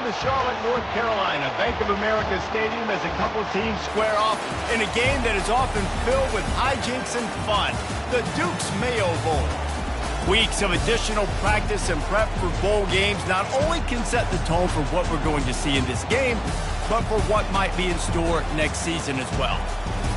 to Charlotte, North Carolina. Bank of America Stadium as a couple teams square off in a game that is often filled with hijinks and fun. The Duke's Mayo Bowl. Weeks of additional practice and prep for bowl games not only can set the tone for what we're going to see in this game, but for what might be in store next season as well.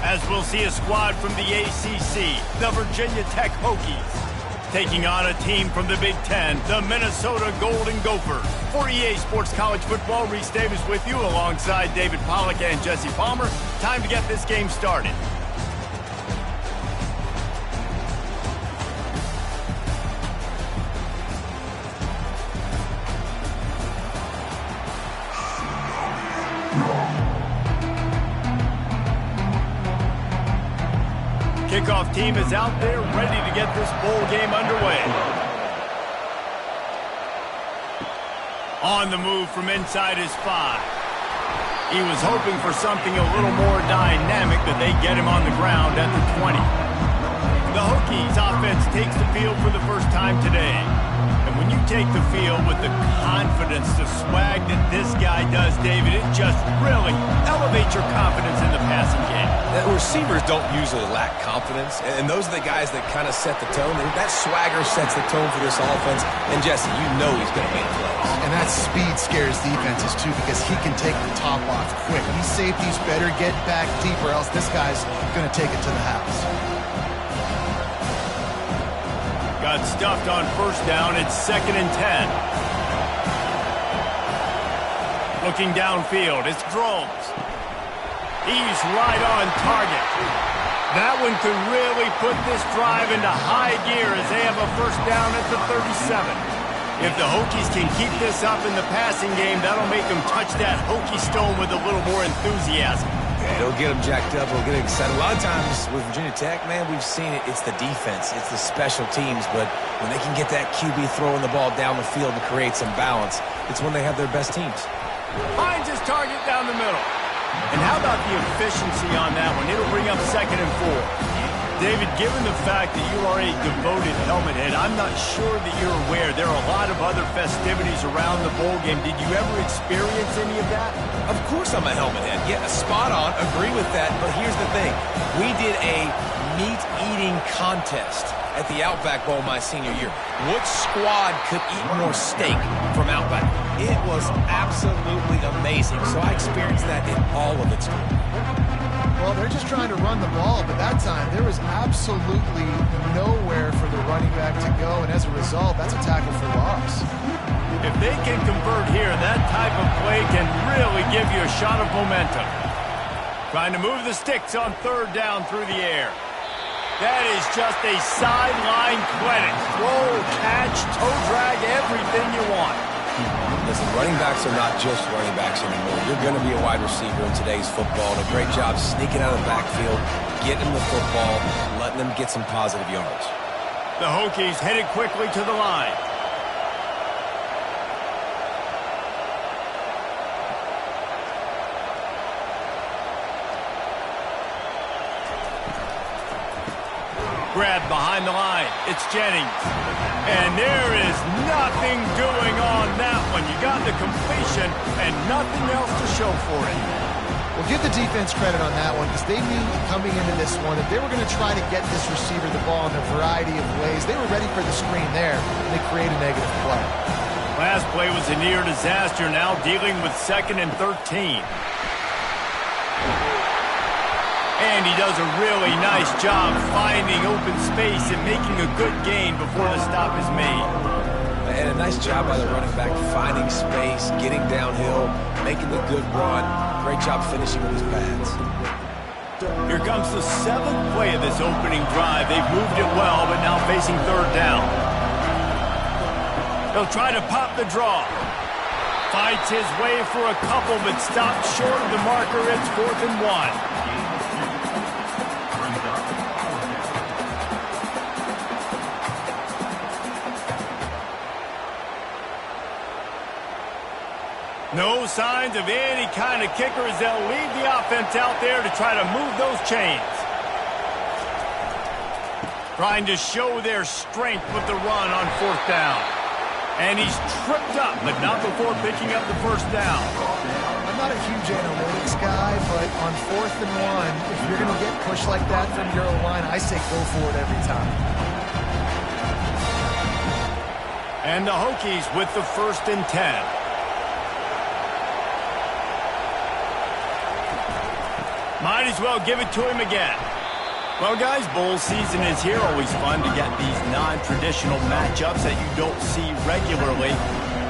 As we'll see a squad from the ACC, the Virginia Tech Hokies, taking on a team from the Big Ten, the Minnesota Golden Gophers. For EA Sports College Football, Reese Davis with you alongside David Pollack and Jesse Palmer. Time to get this game started. Kickoff team is out there ready to get this bowl game underway. On the move from inside his 5. He was hoping for something a little more dynamic, but they get him on the ground at the 20. The Hokies offense takes the field for the first time today. And when you take the field with the confidence, the swag that this guy does, David, it just really elevates your confidence in the passing game. Receivers don't usually lack confidence, and those are the guys that kind of set the tone. That swagger sets the tone for this offense, and Jesse, you know he's going to make plays. And that speed scares defenses, too, because he can take the top off quick. These safeties better get back deeper, else this guy's going to take it to the house. Got stuffed on first down. It's 2nd and 10. Looking downfield, it's Drones. He's right on target. That one could really put this drive into high gear as they have a first down at the 37. If the Hokies can keep this up in the passing game, that'll make them touch that Hokie stone with a little more enthusiasm. It'll get them jacked up. It'll get them excited. A lot of times with Virginia Tech, man, we've seen it. It's the defense. It's the special teams. But when they can get that QB throwing the ball down the field to create some balance, it's when they have their best teams. Finds his target down the middle. And how about the efficiency on that one? It'll bring up 2nd and 4. David, given the fact that you are a devoted helmet head, I'm not sure that you're aware there are a lot of other festivities around the bowl game. Did you ever experience any of that? Of course I'm a helmet head. Yeah, spot on. Agree with that. But here's the thing. We did a meat-eating contest at the Outback Bowl my senior year. Which squad could eat more steak from Outback? It was absolutely amazing. So I experienced that in all of its glory. Well, they're just trying to run the ball, but that time there was absolutely nowhere for the running back to go, and as a result, that's a tackle for loss. If they can convert here, that type of play can really give you a shot of momentum. Trying to move the sticks on 3rd down through the air. That is just a sideline clinic. Roll, catch, toe drag, everything you want. Listen, running backs are not just running backs anymore. You're going to be a wide receiver in today's football. And a great job sneaking out of the backfield, getting them the football, letting them get some positive yards. The Hokies headed quickly to the line. Grab behind the line. It's Jennings. And there is nothing doing on that one. You got the completion and nothing else to show for it. Well, give the defense credit on that one because they knew coming into this one that they were going to try to get this receiver the ball in a variety of ways. They were ready for the screen there, and they create a negative play. Last play was a near disaster, now dealing with 2nd and 13. And he does a really nice job finding open space and making a good gain before the stop is made. And a nice job by the running back, finding space, getting downhill, making the good run. Great job finishing with his pads. Here comes the 7th play of this opening drive. They've moved it well, but now facing 3rd down. They'll try to pop the draw. Fights his way for a couple, but stops short of the marker. It's 4th and 1. No signs of any kind of kicker as they'll leave the offense out there to try to move those chains. Trying to show their strength with the run on 4th down. And he's tripped up, but not before picking up the first down. I'm not a huge analytics guy, but on 4th and 1, if you're going to get pushed like that from your O-line, I say go for it every time. And the Hokies with the 1st and 10. Might as well give it to him again. Well, guys, bowl season is here. Always fun to get these non-traditional matchups that you don't see regularly.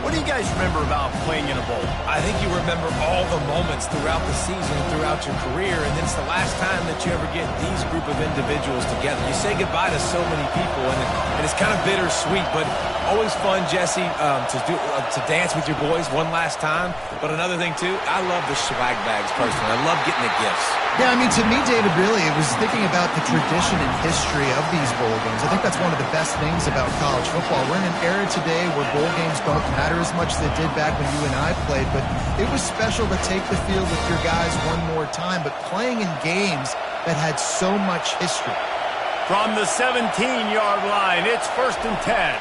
What do you guys remember about playing in a bowl? I think you remember all the moments throughout the season and throughout your career, and it's the last time that you ever get these group of individuals together. You say goodbye to so many people, and it's kind of bittersweet, but always fun, Jesse, to dance with your boys one last time. But another thing, too, I love the swag bags personally. I love getting the gifts. Yeah, I mean, to me, David, really, it was thinking about the tradition and history of these bowl games. I think that's one of the best things about college football. We're in an era today where bowl games don't matter as much as they did back when you and I played, but it was special to take the field with your guys one more time, but playing in games that had so much history. From the 17-yard line, it's 1st and 10.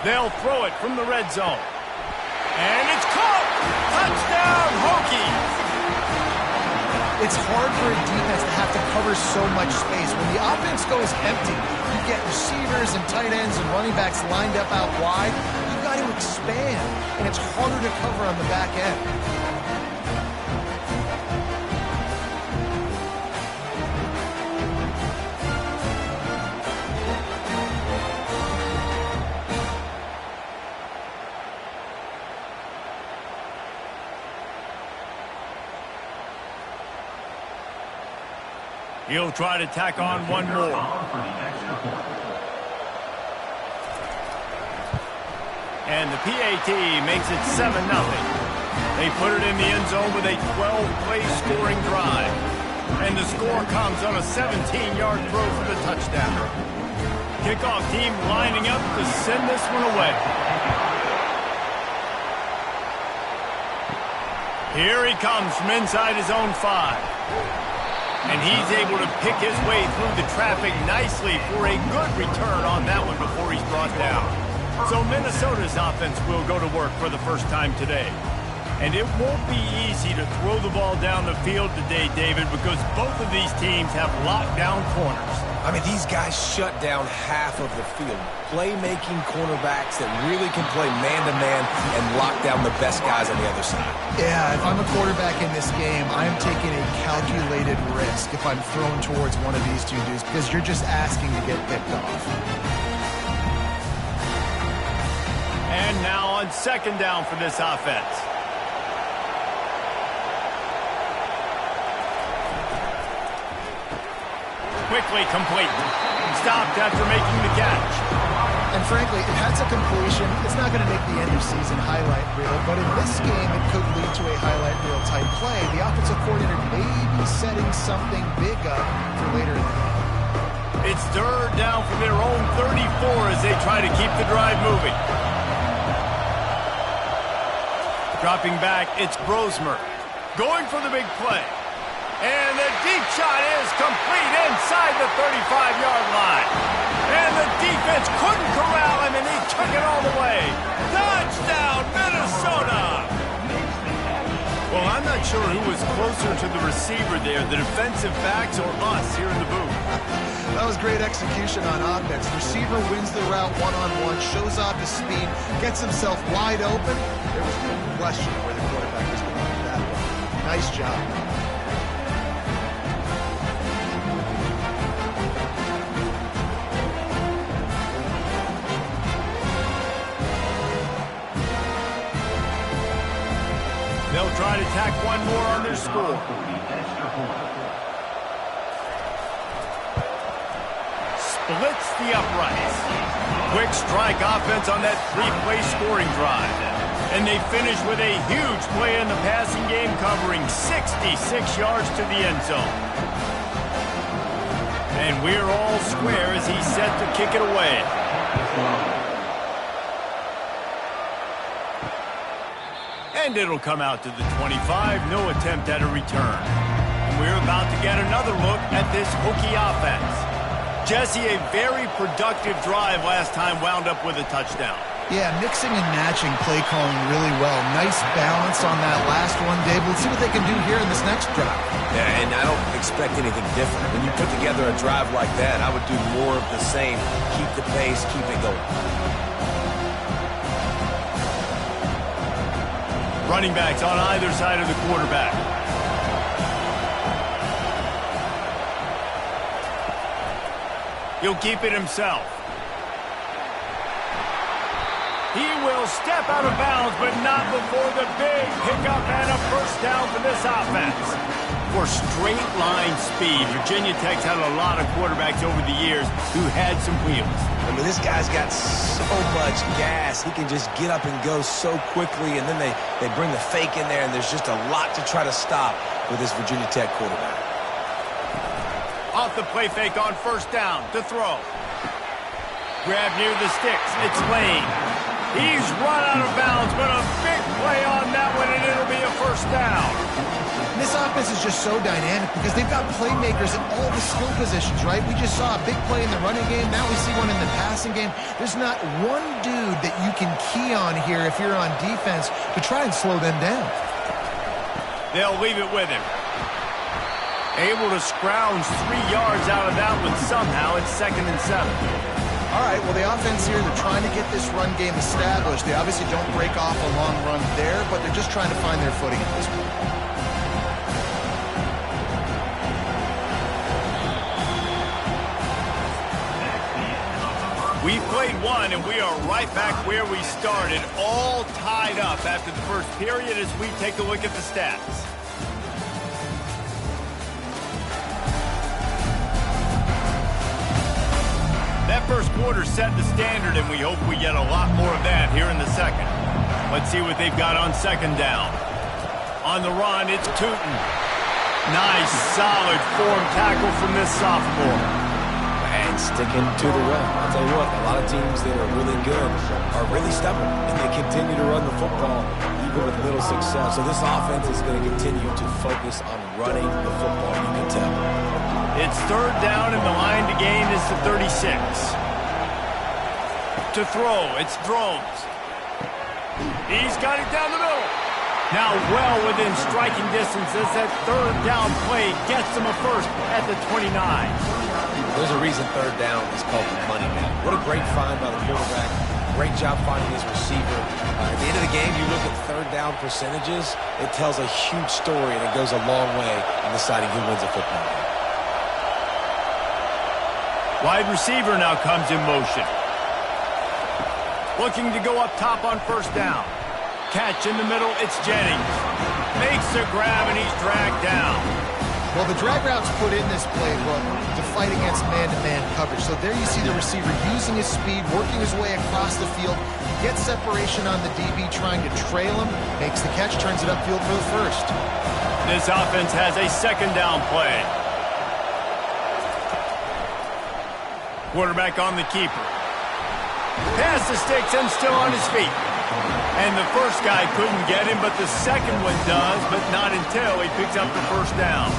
They'll throw it from the red zone. And it's caught! Touchdown, Hokies! It's hard for a defense to have to cover so much space. When the offense goes empty, you get receivers and tight ends and running backs lined up out wide. You've got to expand, and it's harder to cover on the back end. He'll try to tack on one more. And the PAT makes it 7-0. They put it in the end zone with a 12-play scoring drive. And the score comes on a 17-yard throw for the touchdown. Kickoff team lining up to send this one away. Here he comes from inside his own 5. And he's able to pick his way through the traffic nicely for a good return on that one before he's brought down. So Minnesota's offense will go to work for the first time today. And it won't be easy to throw the ball down the field today, David, because both of these teams have lockdown corners. I mean, these guys shut down half of the field. Playmaking cornerbacks that really can play man-to-man and lock down the best guys on the other side. Yeah, if I'm a quarterback in this game, I'm taking a calculated risk if I'm thrown towards one of these two dudes because you're just asking to get picked off. And now on 2nd down for this offense. Quickly complete. Stopped after making the catch. And frankly, if that's a completion, it's not going to make the end of season highlight reel. But in this game, it could lead to a highlight reel type play. The offensive coordinator may be setting something big up for later in the game. It's 3rd down from their own 34 as they try to keep the drive moving. Dropping back, it's Brosmer. Going for the big play. And the deep shot is complete inside the 35-yard line. And the defense couldn't corral him, and he took it all the way. Touchdown, Minnesota! Well, I'm not sure who was closer to the receiver there, the defensive backs or us here in the booth. That was great execution on offense. Receiver wins the route one-on-one, shows off his speed, gets himself wide open. There was no question where the quarterback was going with that one. Nice job. They'll try to tack one more on their score. Splits the uprights. Quick strike offense on that 3-play scoring drive. And they finish with a huge play in the passing game, covering 66 yards to the end zone. And we're all square as he's set to kick it away. And it'll come out to the 25, no attempt at a return. And we're about to get another look at this Hokie offense. Jesse, a very productive drive last time wound up with a touchdown. Yeah, mixing and matching play calling really well. Nice balance on that last one, Dave. Let's see what they can do here in this next drive. Yeah, and I don't expect anything different. When you put together a drive like that, I would do more of the same. Keep the pace, keep it going. Running backs on either side of the quarterback. He'll keep it himself. He will step out of bounds, but not before the big pickup and a first down for this offense. For straight line speed, Virginia Tech's had a lot of quarterbacks over the years who had some wheels. I mean, this guy's got so much gas. He can just get up and go so quickly, and then they bring the fake in there, and there's just a lot to try to stop with this Virginia Tech quarterback. Off the play fake on first down to throw. Grab near the sticks. It's Lane. He's run out of bounds, but a big play on that one, and it'll be a first down. This offense is just so dynamic because they've got playmakers at all the skill positions, right? We just saw a big play in the running game. Now we see one in the passing game. There's not one dude that you can key on here if you're on defense to try and slow them down. They'll leave it with him. Able to scrounge 3 yards out of that one somehow. It's 2nd and 7. All right, well, the offense here, they're trying to get this run game established. They obviously don't break off a long run there, but they're just trying to find their footing at this point. We played one, and we are right back where we started, all tied up after the first period as we take a look at the stats. That first quarter set the standard, and we hope we get a lot more of that here in the second. Let's see what they've got on second down. On the run, it's Tootin. Nice, solid form tackle from this sophomore. And sticking to the run. I'll tell you what, a lot of teams that are really good are really stubborn, and they continue to run the football even with little success. So this offense is going to continue to focus on running the football, you can tell. It's third down, and the line to gain is the 36. To throw, it's Drones. He's got it down the middle. Now well within striking distance as that third down play gets him a first at the 29. There's a reason third down is called the money man. What a great find by the quarterback. Great job finding his receiver. At the end of the game, you look at third down percentages, it tells a huge story, and it goes a long way in deciding who wins a football game. Wide receiver now comes in motion. Looking to go up top on first down. Catch in the middle, it's Jennings. Makes the grab, and he's dragged down. Well, the drag route's put in this playbook to fight against man-to-man coverage. So there you see the receiver using his speed, working his way across the field, gets separation on the DB, trying to trail him, makes the catch, turns it upfield for the first. This offense has a second down play. Quarterback on the keeper. Past the sticks and still on his feet. And the first guy couldn't get him, but the second one does, but not until he picks up the first down.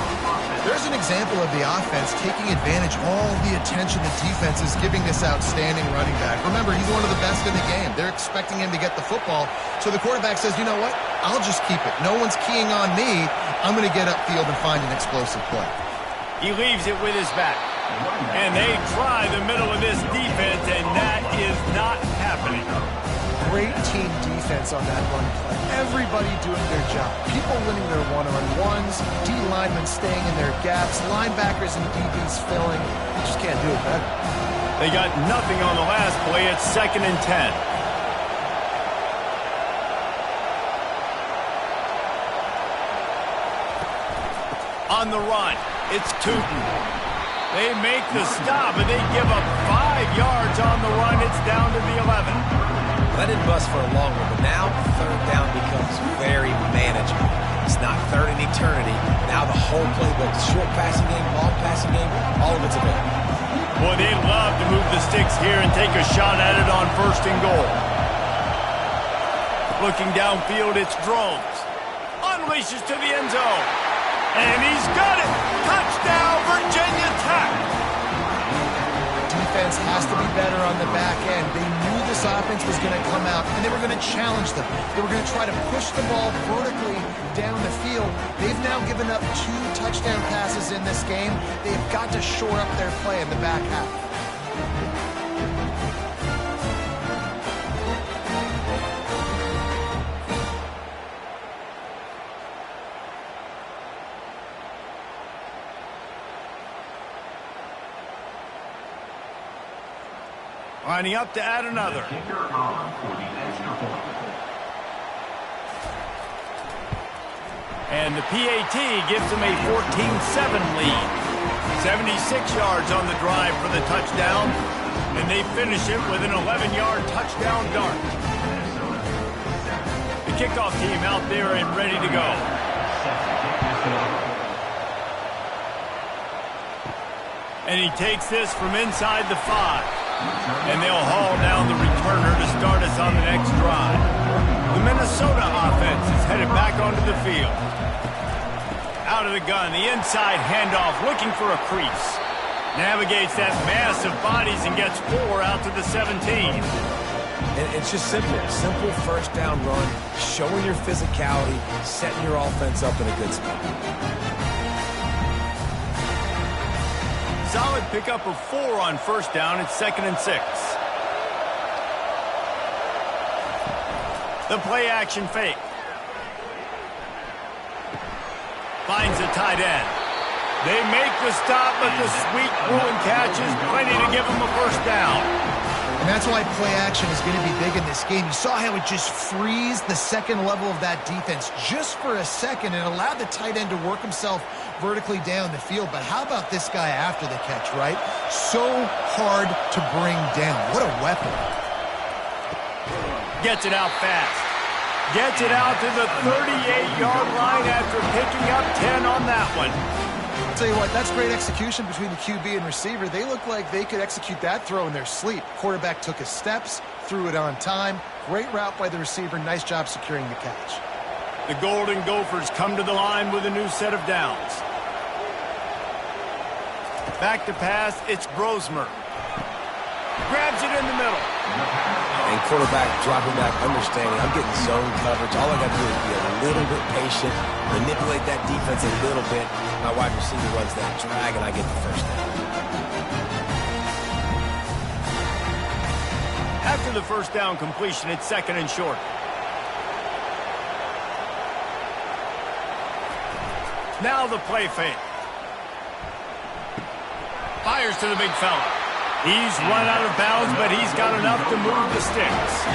There's an example of the offense taking advantage of all the attention the defense is giving this outstanding running back. Remember, he's one of the best in the game. They're expecting him to get the football. So the quarterback says, you know what? I'll just keep it. No one's keying on me. I'm going to get upfield and find an explosive play. He leaves it with his back. And they try the middle of this defense, and that is not happening. Great team defense on that run play. Everybody doing their job. People winning their one-on-ones, D linemen staying in their gaps, linebackers and DBs filling. You just can't do it better. They got nothing on the last play. It's 2nd and 10. On the run, it's Tootin. They make the stop, and they give up 5 yards on the run. It's down to the 11. That didn't bust for a long one, but now third down becomes very manageable. It's not third in eternity. Now the whole playbook, short passing game, long passing game, all of it's available. Boy, they'd love to move the sticks here and take a shot at it on 1st and goal. Looking downfield, it's Drones. Unleashes to the end zone. And he's got it! Touchdown, Virginia Tech! Defense defense has to be better on the back end. They knew this offense was going to come out, and they were going to challenge them. They were going to try to push the ball vertically down the field. They've now given up 2 touchdown passes in this game. They've got to shore up their play in the back half. Lining up to add another. And the PAT gives them a 14-7 lead. 76 yards on the drive for the touchdown, and they finish it with an 11-yard touchdown dart. The kickoff team out there and ready to go. And he takes this from inside the 5. And they'll haul down the returner to start us on the next drive. The Minnesota offense is headed back onto the field. Out of the gun, the inside handoff, looking for a crease. Navigates that mass of bodies and gets 4 out to the 17. And it's just simple. Simple first down run, showing your physicality, setting your offense up in a good spot. Solid pickup of 4 on first down. It's 2nd and 6. The play action fake. Finds a tight end. They make the stop, but the sweet throwing catch is plenty to give them a first down. And that's why play action is going to be big in this game. You saw how it just frees the second level of that defense just for a second and allowed the tight end to work himself vertically down the field. But how about this guy after the catch, right? So hard to bring down. What a weapon. Gets it out fast. Gets it out to the 38-yard line after picking up 10 on that one. I'll tell you what, that's great execution between the QB and receiver. They look like they could execute that throw in their sleep. Quarterback took his steps, threw it on time. Great route by the receiver. Nice job securing the catch. The Golden Gophers come to the line with a new set of downs. Back to pass, it's Brosmer. Grabs it in the middle. And quarterback dropping back, understanding I'm getting zone coverage. All I got to do is be a little bit patient, manipulate that defense a little bit. My wide receiver runs that drag, and I get the first down. After the first down completion, it's 2nd and short. Now the play fake. Fires to the big fella. He's run out of bounds, but he's got enough to move the sticks.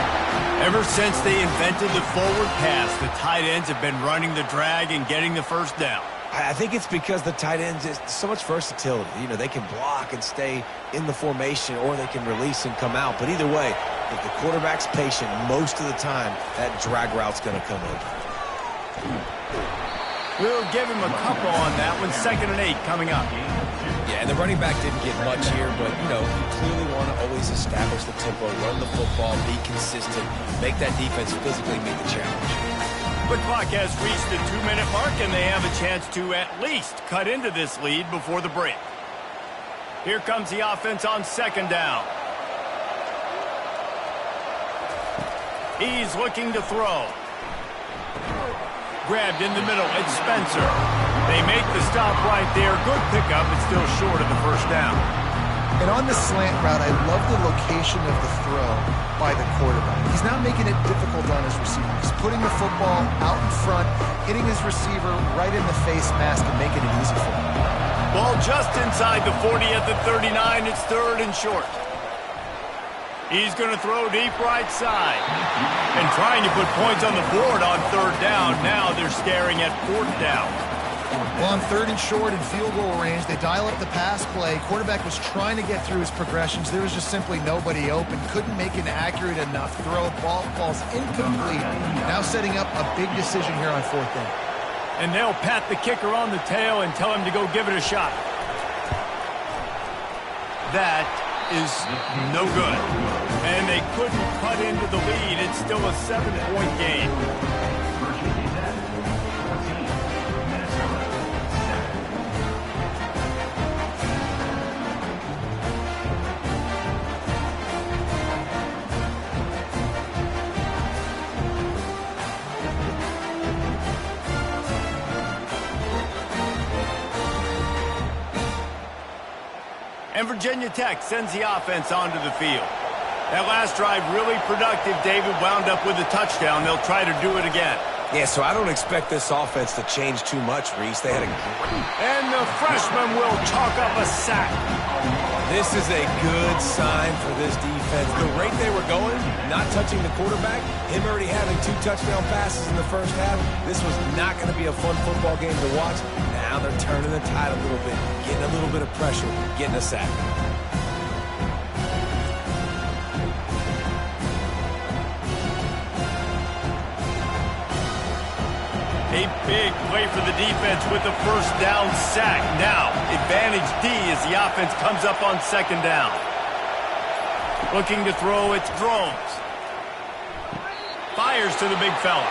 Ever since they invented the forward pass, the tight ends have been running the drag and getting the first down. I think it's because the tight ends is so much versatility. You know, they can block and stay in the formation, or they can release and come out. But either way, if the quarterback's patient most of the time, that drag route's going to come open. We'll give him a couple on that one. 2nd and 8 coming up. Yeah, and the running back didn't get much here, but, you know, you clearly want to always establish the tempo, run the football, be consistent, make that defense physically meet the challenge. The clock has reached the 2-minute mark, and they have a chance to at least cut into this lead before the break. Here comes the offense on 2nd down. He's looking to throw. Grabbed in the middle, it's Spencer. They make the stop right there. Good pickup, but still short of the first down. And on the slant route, I love the location of the throw by the quarterback. He's not making it difficult on his receiver. He's putting the football out in front, hitting his receiver right in the face mask and making it easy for him. Ball just inside the 40 at the 39. It's 3rd and short. He's going to throw deep right side. And trying to put points on the board on 3rd down. Now they're staring at 4th down. Well, on 3rd and short and field goal range, they dial up the pass play. Quarterback was trying to get through his progressions. There was just simply nobody open. Couldn't make an accurate enough throw. Ball falls incomplete. Now setting up a big decision here on 4th down. And they'll pat the kicker on the tail and tell him to go give it a shot. That is no good. And they couldn't cut into the lead. It's still a 7-point game. And Virginia Tech sends the offense onto the field. That last drive really productive. David wound up with a touchdown. They'll try to do it again. Yeah, so I don't expect this offense to change too much, Reese. They had a great... And the freshman will chalk up a sack. This is a good sign for this defense. The rate they were going, not touching the quarterback, him already having 2 touchdown passes in the first half, this was not going to be a fun football game to watch. Now they're turning the tide a little bit, getting a little bit of pressure, getting a sack. A big play for the defense with the first down sack. Now, advantage D as the offense comes up on second down. Looking to throw, it's Drones. Fires to the big fella.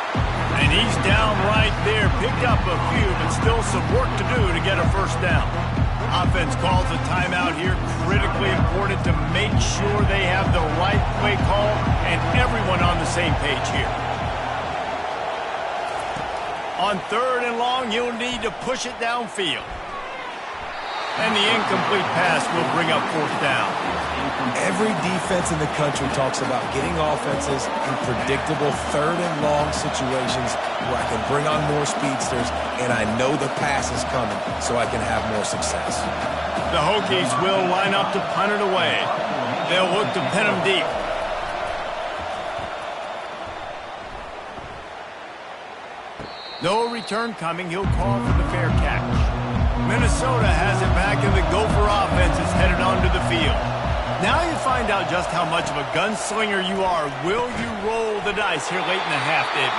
And he's down right there. Picked up a few, but still some work to do to get a first down. Offense calls a timeout here. Critically important to make sure they have the right play call and everyone on the same page here. On 3rd and long, you'll need to push it downfield. And the incomplete pass will bring up 4th down. Every defense in the country talks about getting offenses in predictable 3rd and long situations where I can bring on more speedsters and I know the pass is coming so I can have more success. The Hokies will line up to punt it away. They'll look to pin them deep. No return coming. He'll call for the fair catch. Minnesota has it back, and the Gopher offense is headed onto the field. Now you find out just how much of a gunslinger you are. Will you roll the dice here late in the half, David?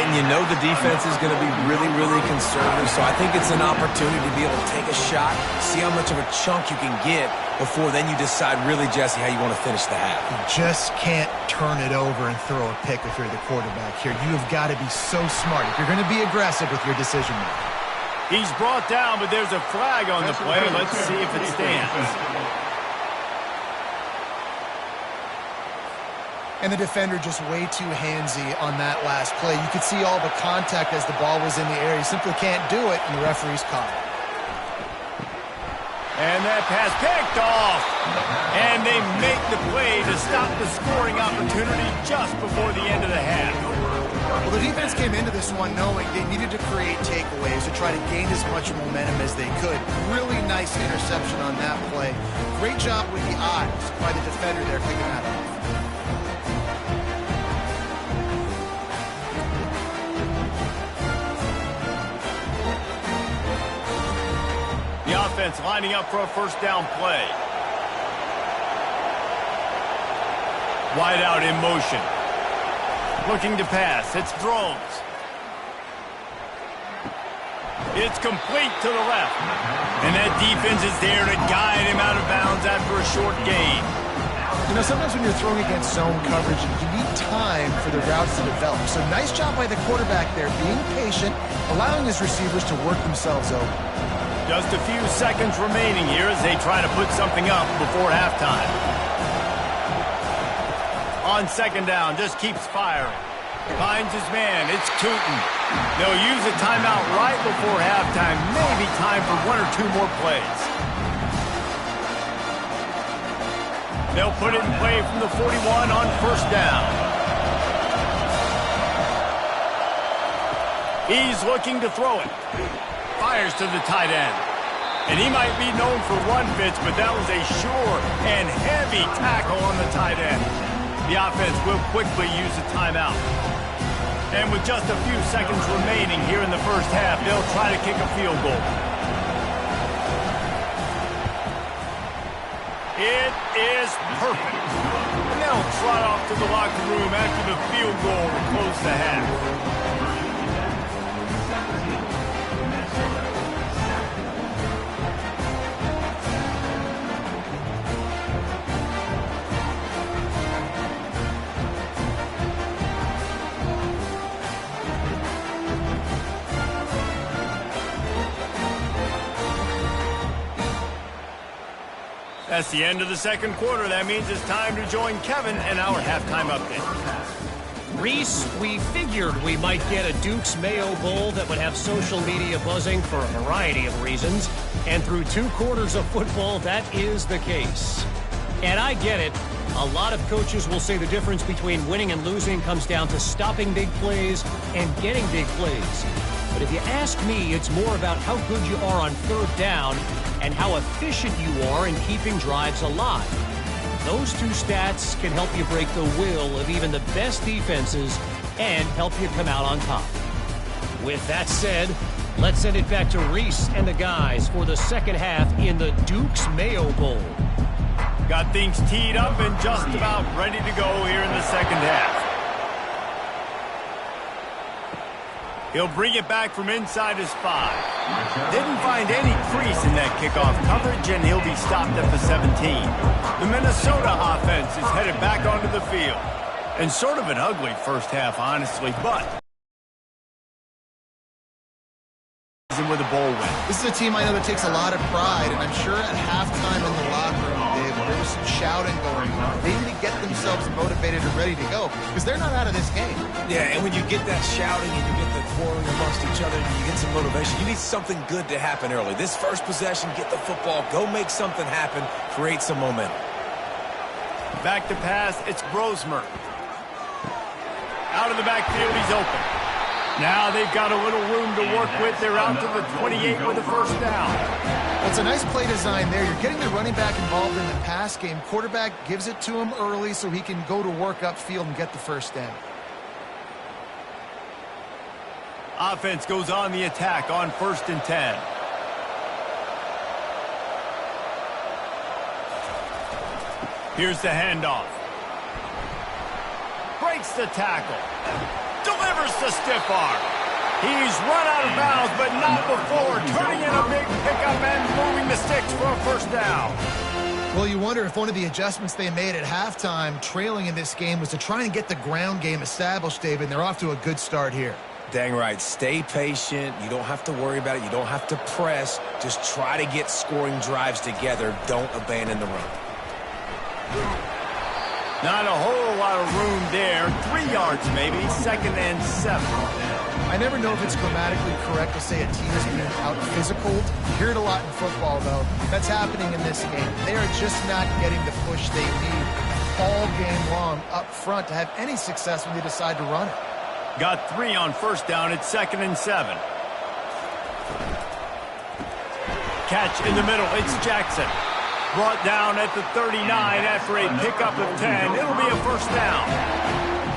And you know the defense is going to be really, really conservative, so I think it's an opportunity to be able to take a shot, see how much of a chunk you can get before then you decide really, Jesse, how you want to finish the half. You just can't turn it over and throw a pick if you're the quarterback here. You have got to be so smart if you're going to be aggressive with your decision making. He's brought down, but there's a flag on the play. Let's see if it stands. And the defender just way too handsy on that last play. You could see all the contact as the ball was in the air. He simply can't do it, and the referee's caught it. And that pass picked off. And they make the play to stop the scoring opportunity just before the end of the half. Well, the defense came into this one knowing they needed to create takeaways to try to gain as much momentum as they could. Really nice interception on that play. Great job with the eyes by the defender there picking that up. The offense lining up for a first down play. Wide out in motion. Looking to pass. It's Drones. It's complete to the left. And that defense is there to guide him out of bounds after a short gain. You know, sometimes when you're throwing against zone coverage, you need time for the routes to develop. So nice job by the quarterback there, being patient, allowing his receivers to work themselves over. Just a few seconds remaining here as they try to put something up before halftime. On second down, just keeps firing. Finds his man. It's Tootin. They'll use a timeout right before halftime. Maybe time for 1 or 2 more plays. They'll put it in play from the 41 on first down. He's looking to throw it. Fires to the tight end. And he might be known for one pitch, but that was a sure and heavy tackle on the tight end. The offense will quickly use a timeout. And with just a few seconds remaining here in the first half, they'll try to kick a field goal. It is perfect. And they'll trot off to the locker room after the field goal to close the half. That's the end of the second quarter. That means it's time to join Kevin in our halftime update. Reese, we figured we might get a Duke's Mayo Bowl that would have social media buzzing for a variety of reasons. And through 2 quarters of football, that is the case. And I get it. A lot of coaches will say the difference between winning and losing comes down to stopping big plays and getting big plays. But if you ask me, it's more about how good you are on 3rd down and how efficient you are in keeping drives alive. Those 2 stats can help you break the will of even the best defenses and help you come out on top. With that said, let's send it back to Reese and the guys for the second half in the Duke's Mayo Bowl. Got things teed up and just about ready to go here in the second half. He'll bring it back from inside his 5. Didn't find any crease in that kickoff coverage, and he'll be stopped at the 17. The Minnesota offense is headed back onto the field. And sort of an ugly first half, honestly, but with a bowl win. This is a team I know that takes a lot of pride, and I'm sure at halftime in the locker room, Dave, there was some shouting going on. They need to get themselves motivated and ready to go, because they're not out of this game. Yeah, and when you get that shouting and you get the quarreling amongst each other and you get some motivation, you need something good to happen early. This first possession, get the football, go make something happen, create some momentum. Back to pass, it's Brosmer. Out of the backfield, he's open. Now they've got a little room to work with. They're out to the 28 with a first down. Well, it's a nice play design there. You're getting the running back involved in the pass game. Quarterback gives it to him early so he can go to work upfield and get the first down. Offense goes on the attack on 1st and 10. Here's the handoff. Breaks the tackle. Delivers the stiff arm. He's run out of bounds, but not before turning in a big pickup and moving the sticks for a first down. Well, you wonder if one of the adjustments they made at halftime, trailing in this game, was to try and get the ground game established, David, and they're off to a good start here. Dang right. Stay patient. You don't have to worry about it. You don't have to press. Just try to get scoring drives together. Don't abandon the run. Not a whole lot of room there. 3 yards maybe. 2nd and 7. I never know if it's grammatically correct to say a team is being out-physicaled. You hear it a lot in football, though. That's happening in this game. They are just not getting the push they need all game long up front to have any success when they decide to run it. Got 3 on first down. It's 2nd and 7. Catch in the middle. It's Jackson. Brought down at the 39 after a pickup of 10. It'll be a first down.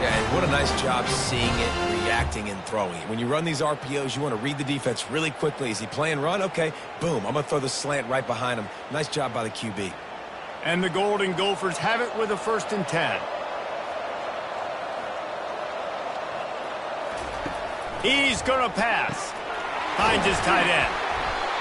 Yeah, and what a nice job seeing it, reacting, and throwing. When you run these RPOs, you want to read the defense really quickly. Is he playing run? Okay, boom. I'm going to throw the slant right behind him. Nice job by the QB. And the Golden Gophers have it with a 1st and 10. He's going to pass. Finds his tight end.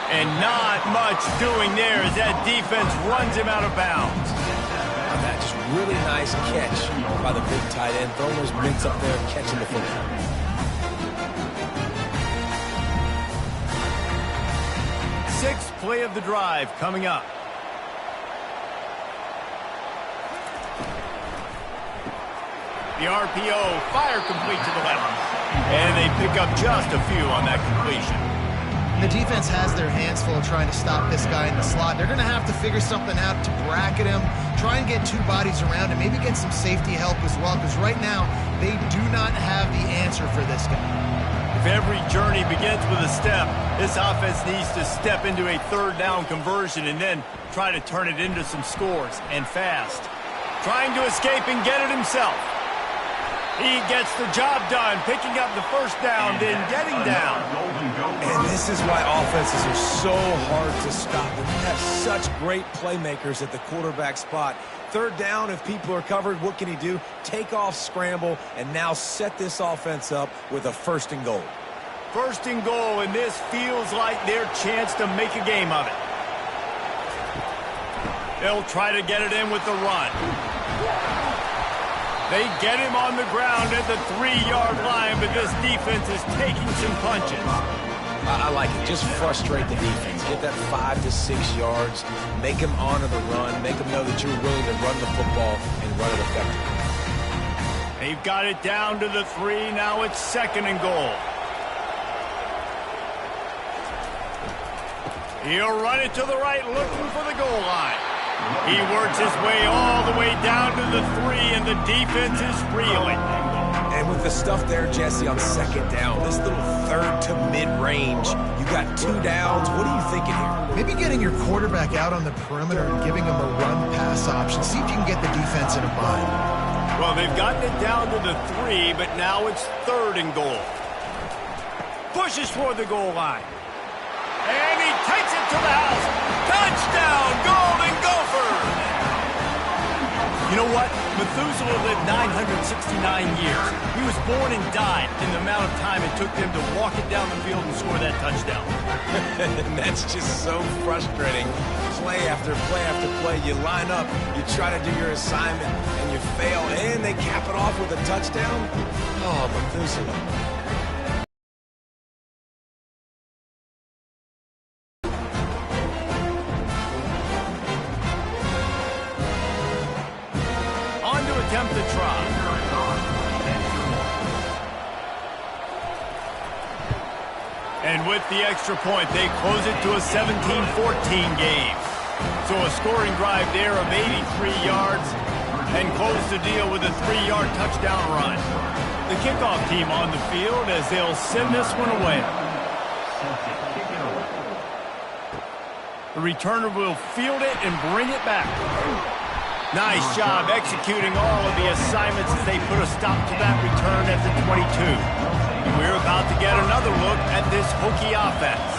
And not much doing there as that defense runs him out of bounds. Now that just really nice catch by the big tight end. Throwing those mitts up there, catching the football. Sixth play of the drive coming up. The RPO, fire complete to the left. And they pick up just a few on that completion. The defense has their hands full trying to stop this guy in the slot. They're going to have to figure something out to bracket him, try and get 2 bodies around him, maybe get some safety help as well, because right now they do not have the answer for this guy. If every journey begins with a step, this offense needs to step into a 3rd down conversion and then try to turn it into some scores, and fast. Trying to escape and get it himself. He gets the job done, picking up the first down, then getting down. And this is why offenses are so hard to stop. When you have such great playmakers at the quarterback spot. 3rd down, if people are covered, what can he do? Take off, scramble, and now set this offense up with a 1st and goal. 1st and goal, and this feels like their chance to make a game of it. They'll try to get it in with the run. They get him on the ground at the 3-yard line, but this defense is taking some punches. I like it. Just frustrate the defense. Get that 5 to 6 yards. Make them honor the run. Make them know that you're willing to run the football and run it effectively. They've got it down to the 3. Now it's 2nd and goal. He'll run it to the right, looking for the goal line. He works his way all the way down to the 3, and the defense is reeling. And with the stuff there, Jesse, on 2nd down, this little 3rd to mid-range, you got 2 downs. What are you thinking here? Maybe getting your quarterback out on the perimeter and giving him a run-pass option. See if you can get the defense in a bind. Well, they've gotten it down to the 3, but now it's 3rd and goal. Pushes toward the goal line. And he takes it to the house. Touchdown, Golden Gophers! You know what? Methuselah lived 969 years. He was born and died in the amount of time it took them to walk it down the field and score that touchdown. That's just so frustrating. Play after play after play. You line up, you try to do your assignment, and you fail, and they cap it off with a touchdown? Oh, Methuselah. Attempt to try. And with the extra point, they close it to a 17-14 game. So a scoring drive there of 83 yards and close the deal with a 3-yard touchdown run. The kickoff team on the field as they'll send this one away. The returner will field it and bring it back. Nice job executing all of the assignments as they put a stop to that return at the 22. And we're about to get another look at this Hokie offense.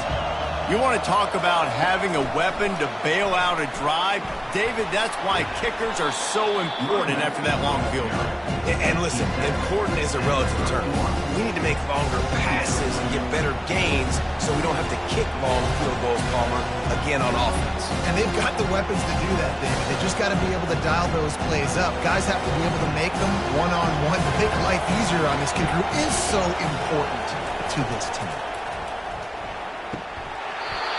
You want to talk about having a weapon to bail out a drive? David, that's why kickers are so important after that long field goal. And listen, important is a relative term. We need to make longer passes and get better gains so we don't have to kick long field goals, Palmer, again on offense. And they've got the weapons to do that, David. They just got to be able to dial those plays up. Guys have to be able to make them one-on-one to make life easier on this kicker who is so important to this team.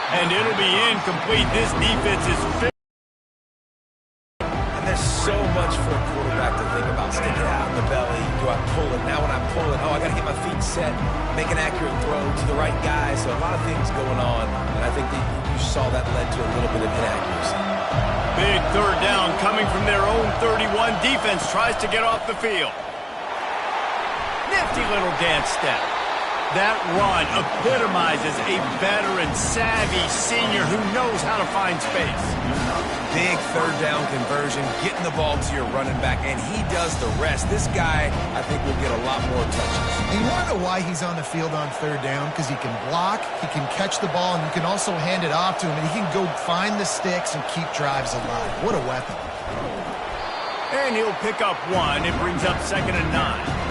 And it'll be incomplete. This defense is fit. And there's so much for a quarterback to think about. Stick it out in the belly. Do I pull it? Now when I pull it, I got to get my feet set, make an accurate throw to the right guy. So a lot of things going on. And I think that you saw that led to a little bit of inaccuracy. Big 3rd down coming from their own 31. Defense tries to get off the field. Nifty little dance step. That run epitomizes a veteran, savvy senior who knows how to find space. Big 3rd down conversion, getting the ball to your running back, and he does the rest. This guy, I think, will get a lot more touches. And you want to know why he's on the field on 3rd down? Because he can block, he can catch the ball, and you can also hand it off to him, and he can go find the sticks and keep drives alive. What a weapon. And he'll pick up 1. It brings up 2nd and 9.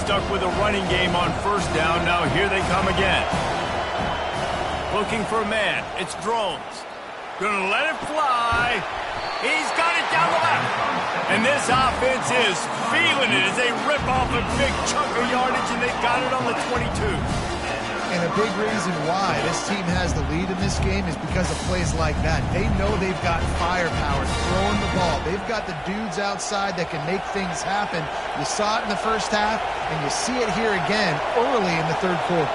Stuck with a running game on 1st down. Now here they come again. Looking for a man. It's Drones. Gonna let it fly. He's got it down the left. And this offense is feeling it as they rip off a big chunk of yardage, and they've got it on the 22. And a big reason why this team has the lead in this game is because of plays like that. They know they've got firepower throwing the ball. They've got the dudes outside that can make things happen. You saw it in the 1st half, and you see it here again early in the 3rd quarter.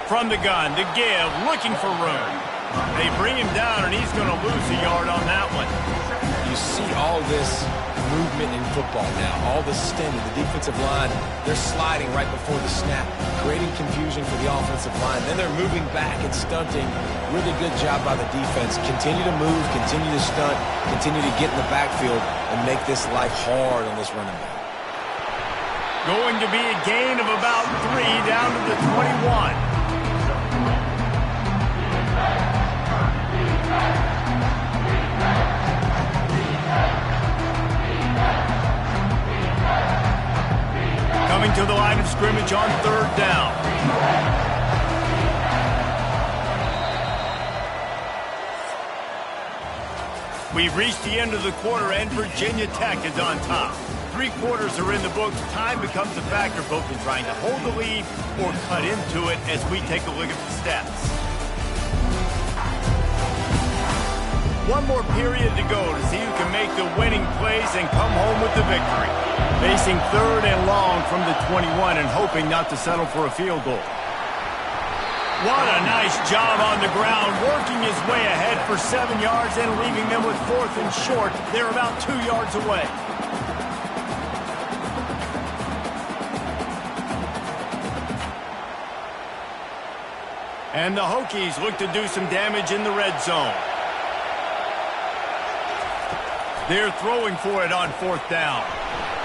From the gun, to give, looking for room. They bring him down, and he's going to lose a yard on that one. You see all this movement in football now, all the stemming, the defensive line, they're sliding right before the snap, creating confusion for the offensive line. Then they're moving back and stunting. Really good job by the defense. Continue to move, continue to stunt, continue to get in the backfield and make this life hard on this running back. Going to be a gain of about 3 down to the 21. Coming to the line of scrimmage on 3rd down. We've reached the end of the quarter, and Virginia Tech is on top. 3 quarters are in the books. Time becomes a factor, both in trying to hold the lead or cut into it as we take a look at the stats. One more period to go to see who can make the winning plays and come home with the victory. Facing 3rd and long from the 21 and hoping not to settle for a field goal. What a nice job on the ground, working his way ahead for 7 yards and leaving them with 4th and short. They're about 2 yards away. And the Hokies look to do some damage in the red zone. They're throwing for it on 4th down.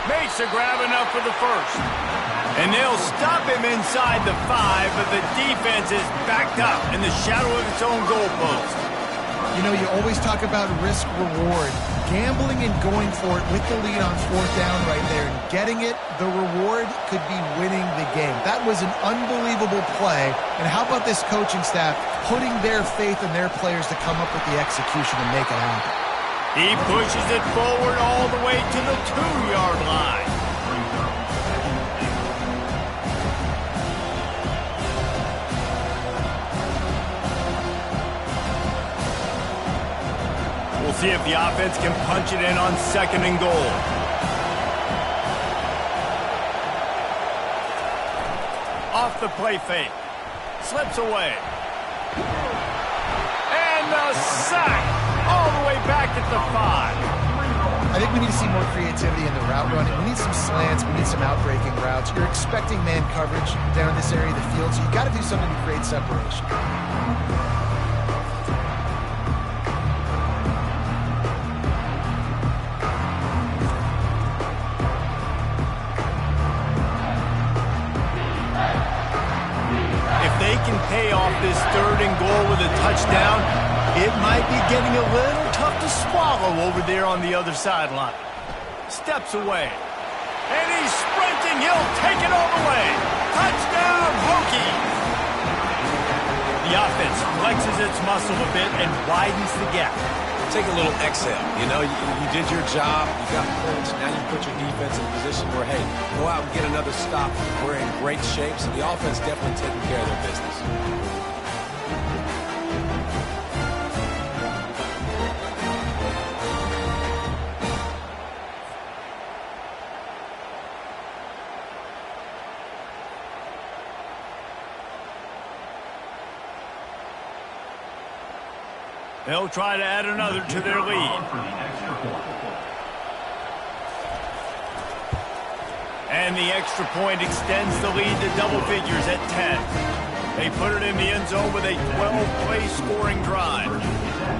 Makes a grab enough for the first. And they'll stop him inside the 5, but the defense is backed up in the shadow of its own goalpost. You know, you always talk about risk-reward. Gambling and going for it with the lead on 4th down right there and getting it, the reward could be winning the game. That was an unbelievable play. And how about this coaching staff putting their faith in their players to come up with the execution and make it happen? He pushes it forward all the way to the 2-yard line. We'll see if the offense can punch it in on 2nd and goal. Off the play fake. Slips away. And the sack. All the way back at the 5. I think we need to see more creativity in the route running. We need some slants. We need some out-breaking routes. You're expecting man coverage down in this area of the field, so you got to do something to create separation. If they can pay off this 3rd and goal with a touchdown, it might be getting a little tough to swallow over there on the other sideline. Steps away. And he's sprinting. He'll take it all the way. Touchdown, Hokies! The offense flexes its muscle a bit and widens the gap. Take a little exhale. You know, you did your job. You got points. Now you put your defense in a position where, hey, go out and get another stop. We're in great shape, so the offense definitely taking care of their business. They'll try to add another to their lead. And the extra point extends the lead to double figures at 10. They put it in the end zone with a 12-play scoring drive.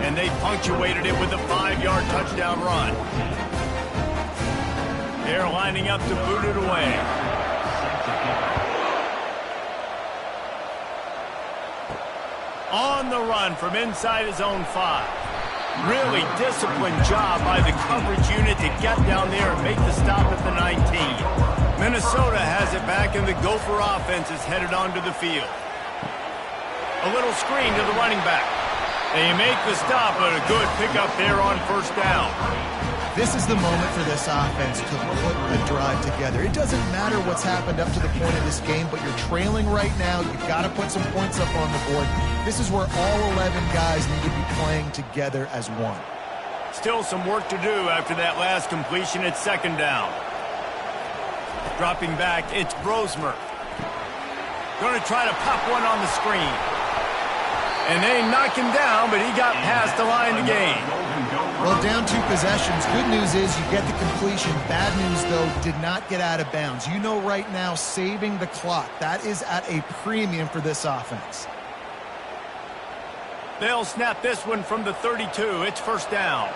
And they punctuated it with a 5-yard touchdown run. They're lining up to boot it away. On the run from inside his own 5. Really disciplined job by the coverage unit to get down there and make the stop at the 19. Minnesota has it back, and the Gopher offense is headed onto the field. A little screen to the running back. They make the stop, but a good pickup there on 1st down. This is the moment for this offense to put a drive together. It doesn't matter what's happened up to the point of this game, but you're trailing right now. You've got to put some points up on the board. This is where all 11 guys need to be playing together as one. Still some work to do after that last completion at 2nd down. Dropping back, it's Brosmer. Going to try to pop one on the screen. And they knock him down, but he got past the line to gain. Well, down 2 possessions. Good news is you get the completion. Bad news, though, did not get out of bounds. You know right now, saving the clock. That is at a premium for this offense. They'll snap this one from the 32. It's 1st down.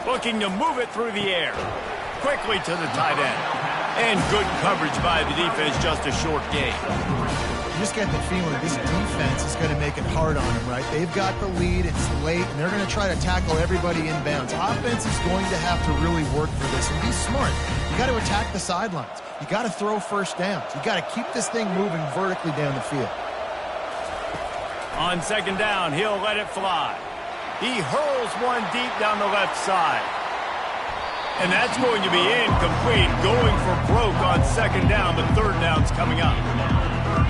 Looking to move it through the air. Quickly to the tight end. And good coverage by the defense, just a short gain. You just get the feeling this defense is going to make it hard on them, right? They've got the lead, it's late, and they're going to try to tackle everybody inbounds. Offense is going to have to really work for this and be smart. You got to attack the sidelines. You got to throw 1st downs. You got to keep this thing moving vertically down the field. On second down, he'll let it fly. He hurls one deep down the left side. And that's going to be incomplete, going for broke on second down, but third down's coming up.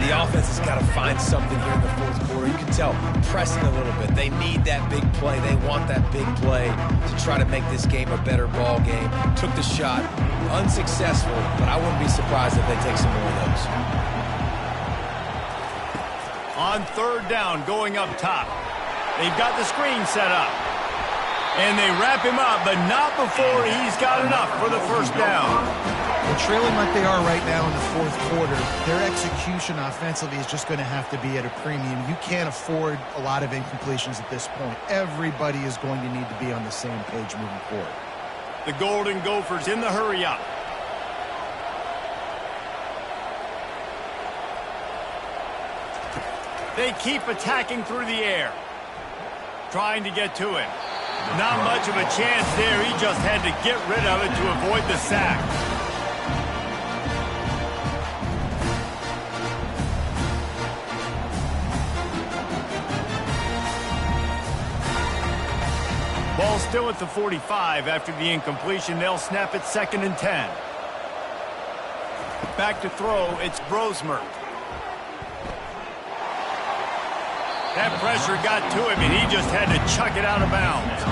The offense has got to find something here in the fourth quarter. You can tell, pressing a little bit. They need that big play. They want that big play to try to make this game a better ball game. Took the shot, unsuccessful, but I wouldn't be surprised if they take some more of those. On third down, going up top. They've got the screen set up. And they wrap him up, but not before he's got enough for the first down. Well, trailing like they are right now in the fourth quarter, their execution offensively is just going to have to be at a premium. You can't afford a lot of incompletions at this point. Everybody is going to need to be on the same page moving forward. The Golden Gophers in the hurry-up. They keep attacking through the air. Trying to get to him. Not much of a chance there. He just had to get rid of it to avoid the sack. Ball still at the 45 after the incompletion. They'll snap it 2nd and 10. Back to throw, it's Brosmer. That pressure got to him, and he just had to chuck it out of bounds.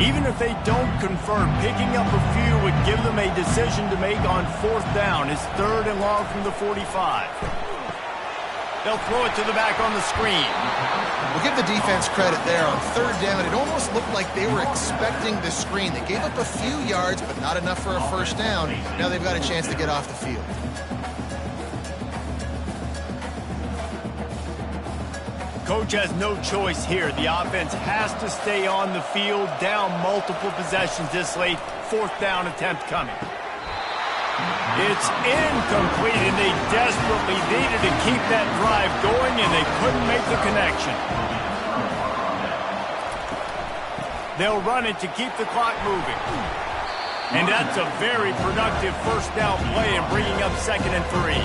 Even if they don't convert, picking up a few would give them a decision to make on 4th down. It's 3rd and long from the 45. They'll throw it to the back on the screen. We'll give the defense credit there. On 3rd down, it almost looked like they were expecting the screen. They gave up a few yards, but not enough for a first down. Now they've got a chance to get off the field. Coach has no choice here. The offense has to stay on the field, down multiple possessions this late. 4th down attempt coming. It's incomplete, and they desperately needed to keep that drive going, and they couldn't make the connection. They'll run it to keep the clock moving. And that's a very productive first down play and bringing up 2nd and 3.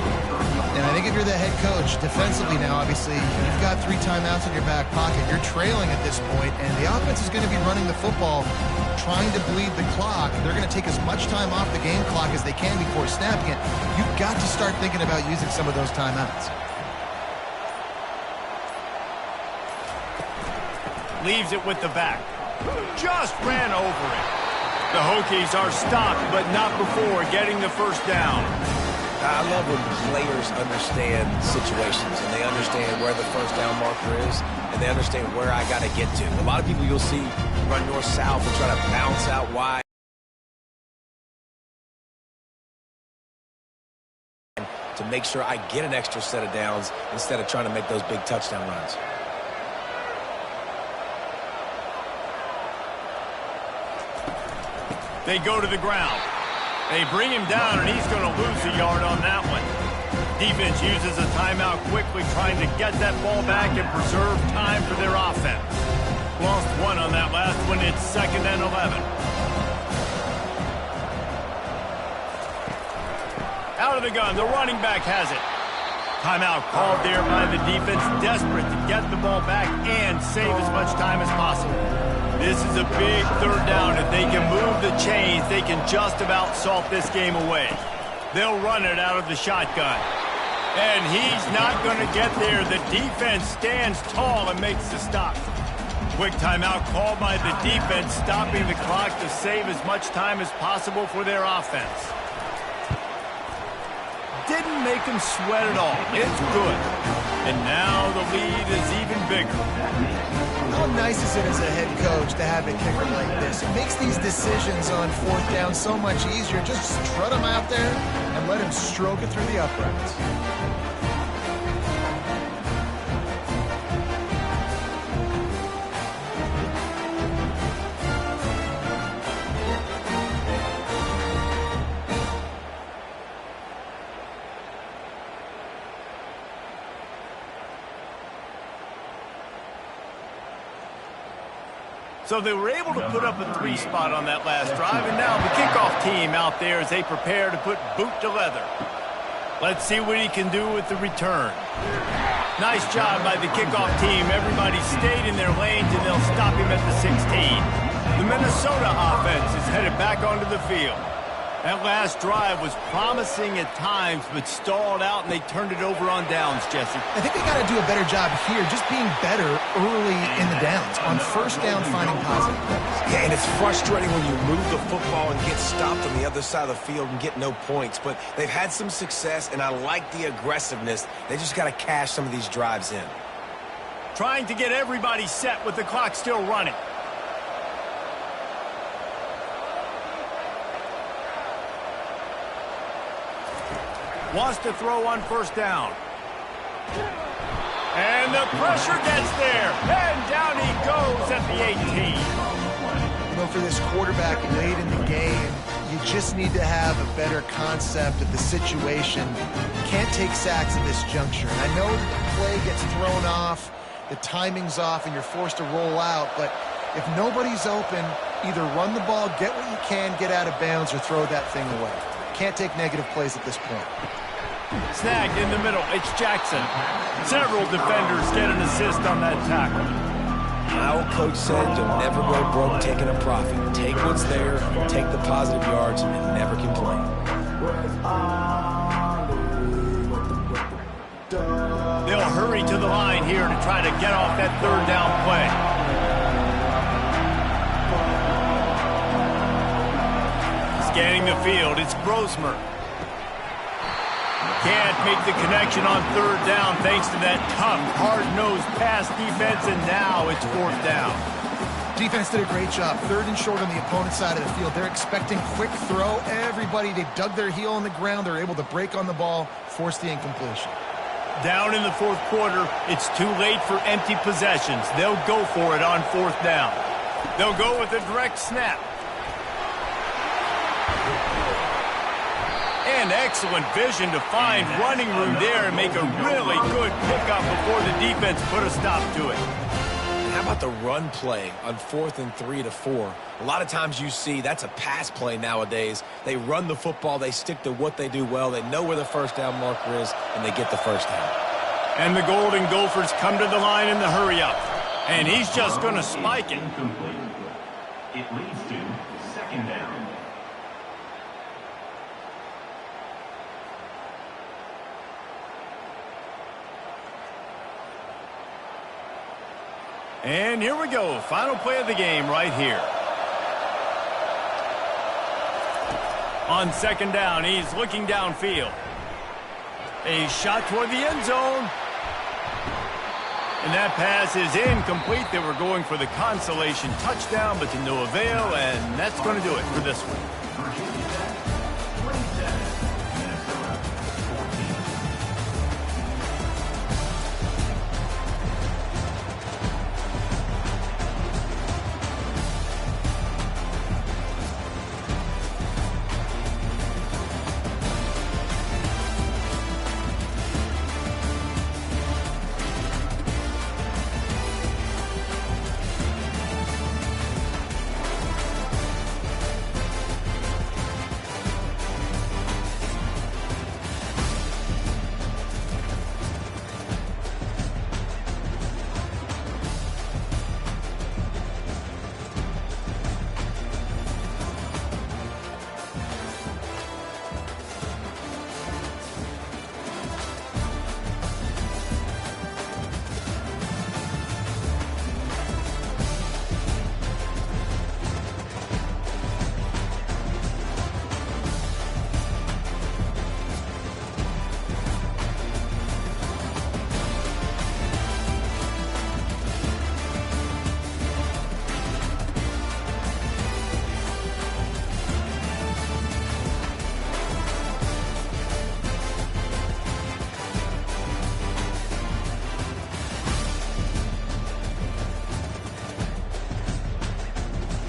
And I think if you're the head coach, defensively now, obviously, you've got 3 timeouts in your back pocket. You're trailing at this point, and the offense is going to be running the football, trying to bleed the clock. They're going to take as much time off the game clock as they can before snapping it. You've got to start thinking about using some of those timeouts. Leaves it with the back. Just ran over it. The Hokies are stopped, but not before getting the first down. I love when players understand situations and they understand where the first down marker is and they understand where I got to get to. A lot of people you'll see run north-south and try to bounce out wide to make sure I get an extra set of downs instead of trying to make those big touchdown runs. They go to the ground. They bring him down, and he's going to lose a yard on that one. Defense uses a timeout quickly, trying to get that ball back and preserve time for their offense. Lost 1 on that last one. It's 2nd and 11. Out of the gun. The running back has it. Timeout called there by the defense, desperate to get the ball back and save as much time as possible. This is a big 3rd down. If they can move the chains, they can just about salt this game away. They'll run it out of the shotgun. And he's not going to get there. The defense stands tall and makes the stop. Quick timeout called by the defense, stopping the clock to save as much time as possible for their offense. Didn't make him sweat at all. It's good. And now the lead is even bigger. How nice is it as a head coach to have a kicker like this? It makes these decisions on 4th down so much easier. Just strut him out there and let him stroke it through the uprights. So they were able to put up a 3 spot on that last drive, and now the kickoff team out there as they prepare to put boot to leather. Let's see what he can do with the return. Nice job by the kickoff team. Everybody stayed in their lanes, and they'll stop him at the 16. The Minnesota offense is headed back onto the field. That last drive was promising at times, but stalled out, and they turned it over on downs, Jesse. I think they got to do a better job here, just being better early in the downs. On first down, finding positive plays. Yeah, and it's frustrating when you move the football and get stopped on the other side of the field and get no points. But they've had some success, and I like the aggressiveness. They just got to cash some of these drives in. Trying to get everybody set with the clock still running. Wants to throw on first down. And the pressure gets there. And down he goes at the 18. You know, for this quarterback late in the game, you just need to have a better concept of the situation. You can't take sacks at this juncture. And I know that the play gets thrown off, the timing's off, and you're forced to roll out. But if nobody's open, either run the ball, get what you can, get out of bounds, or throw that thing away. Can't take negative plays at this point. Snagged in the middle. It's Jackson. Several defenders get an assist on that tackle. My old coach said you'll never go broke taking a profit. Take what's there, take the positive yards, and never complain. They'll hurry to the line here to try to get off that third down play. Scanning the field, it's Brosmer. Can't make the connection on third down thanks to that tough, hard-nosed pass defense, and now it's fourth down. Defense did a great job. Third and short on the opponent's side of the field. They're expecting quick throw. Everybody, they dug their heel on the ground. They're able to break on the ball, force the incompletion. Down in the fourth quarter, it's too late for empty possessions. They'll go for it on fourth down. They'll go with a direct snap. And excellent vision to find running room there and make a really good pickup before the defense put a stop to it. And how about the run play on 4th and 3 to 4? A lot of times you see that's a pass play nowadays. They run the football, they stick to what they do well, they know where the first down marker is, and they get the first down. And the Golden Gophers come to the line in the hurry-up. And he's just going to spike it. It leads to second down. And here we go. Final play of the game right here. On second down, he's looking downfield. A shot toward the end zone. And that pass is incomplete. They were going for the consolation touchdown, but to no avail, and that's going to do it for this one.